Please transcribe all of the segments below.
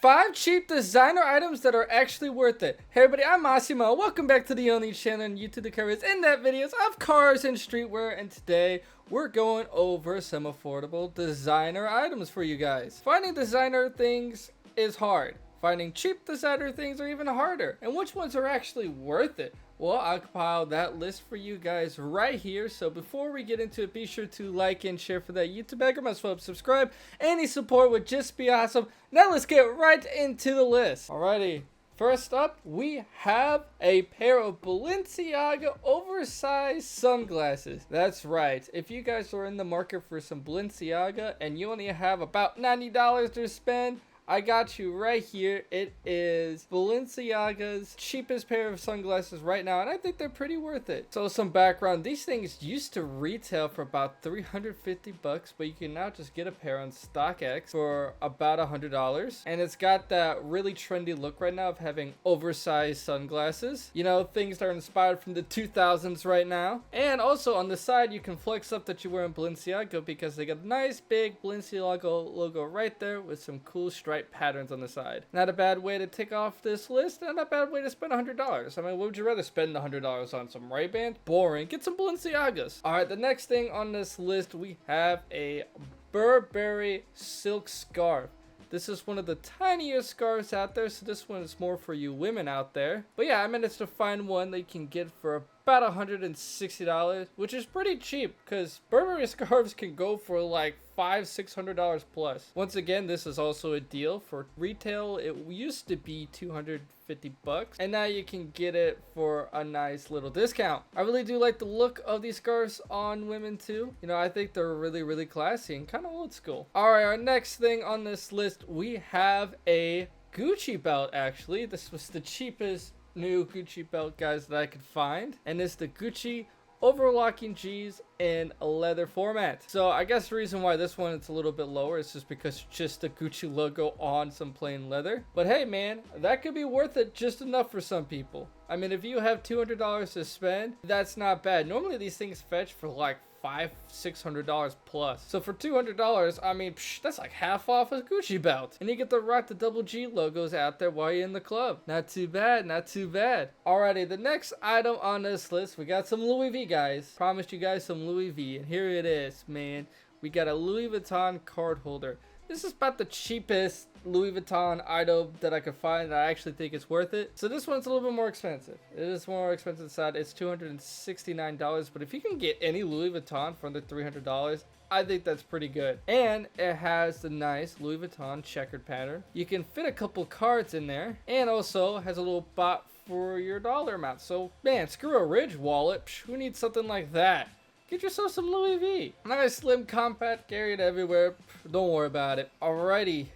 5 cheap designer items that are actually worth it. Hey everybody, I'm Massimo. Welcome back to the only channel on YouTube that covers in-depth videos of cars and streetwear, and today we're going over some affordable designer items for you guys. Finding designer things is hard. Finding cheap designer things are even harder. And which ones are actually worth it? Well, I'll compile that list for you guys right here. So before we get into it, be sure to like and share for that YouTube algorithm, as well as subscribe. Any support would just be awesome. Now let's get right into the list. Alrighty. First up, we have a pair of Balenciaga oversized sunglasses. That's right. If you guys are in the market for some Balenciaga and you only have about $90 to spend, I got you right here. It is Balenciaga's cheapest pair of sunglasses right now, and I think they're pretty worth it. So some background, these things used to retail for about 350 bucks, but you can now just get a pair on StockX for about $100. And it's got that really trendy look right now of having oversized sunglasses. You know, things that are inspired from the 2000s right now. And also on the side, you can flex up that you're wearing Balenciaga because they got a nice big Balenciaga logo right there with some cool stripes patterns on the side. Not a bad way to tick off this list, and not a bad way to spend $100. I mean, what would you rather spend $100 on? Some Ray-Bans? Boring. Get some Balenciagas. Alright, the next thing on this list, we have a Burberry silk scarf. This is one of the tiniest scarves out there, so this one is more for you women out there. But yeah, I managed to find one that you can get for about $160, which is pretty cheap because Burberry scarves can go for like $500-600 plus. Once again, this is also a deal. For retail, it used to be 250 bucks, and now you can get it for a nice little discount. I really do like the look of these scarves on women too. You know, I think they're really classy and kind of old school. All right, our next thing on this list, we have a Gucci belt. Actually, this was the cheapest new Gucci belt, guys, that I could find, and it's the Gucci overlocking G's in a leather format. So I guess the reason why this one is a little bit lower is just because it's just the Gucci logo on some plain leather. But hey man, that could be worth it just enough for some people. I mean, if you have $200 to spend, that's not bad. Normally these things fetch for like $500-600 plus. So for $200, I mean, that's like half off a Gucci belt. And you get to rock the double G logos out there while you're in the club. Not too bad, not too bad. Alrighty, the next item on this list, we got some Louis V, guys. Promised you guys some Louis V, and here it is, man. We got a Louis Vuitton card holder. This is about the cheapest Louis Vuitton item that I could find that I actually think it's worth it. So this one's a little bit more expensive. It is more expensive side. It's $269, but if you can get any Louis Vuitton for under $300, I think that's pretty good. And it has the nice Louis Vuitton checkered pattern. You can fit a couple cards in there, and also has a little bot for your dollar amount. So man, screw a Ridge wallet. Who needs something like that? Get yourself some Louis V. Nice, slim, compact, carry it everywhere. Don't worry about it. Alrighty,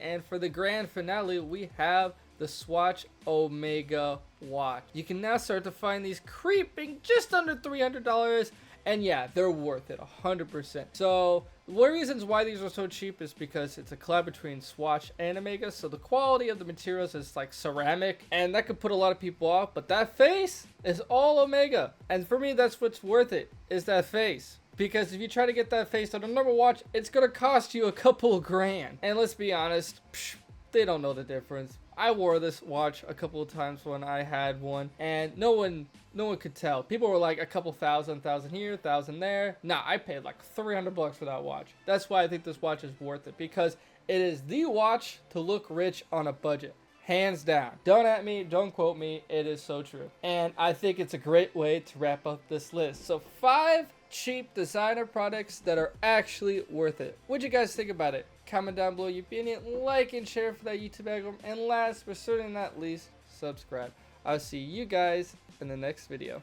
and for the grand finale, we have the Swatch Omega watch. You can now start to find these creeping just under $300, and yeah, they're worth it 100%. So one of the reasons why these are so cheap is because it's a collab between Swatch and Omega, so the quality of the materials is like ceramic, and that could put a lot of people off, but that face is all Omega. And for me, that's what's worth it, is that face. Because if you try to get that face on a normal watch, it's gonna cost you a couple grand. And let's be honest, they don't know the difference. I wore this watch a couple of times when I had one, and no one could tell. People were like a couple thousand here, thousand there. Nah, I paid like 300 bucks for that watch. That's why I think this watch is worth it, because it is the watch to look rich on a budget. Hands down. Don't at me, don't quote me, it is so true. And I think it's a great way to wrap up this list. So 5 cheap designer products that are actually worth it. What'd you guys think about it? Comment down below your opinion, like and share for that YouTube algorithm, and last but certainly not least, subscribe. I'll see you guys in the next video.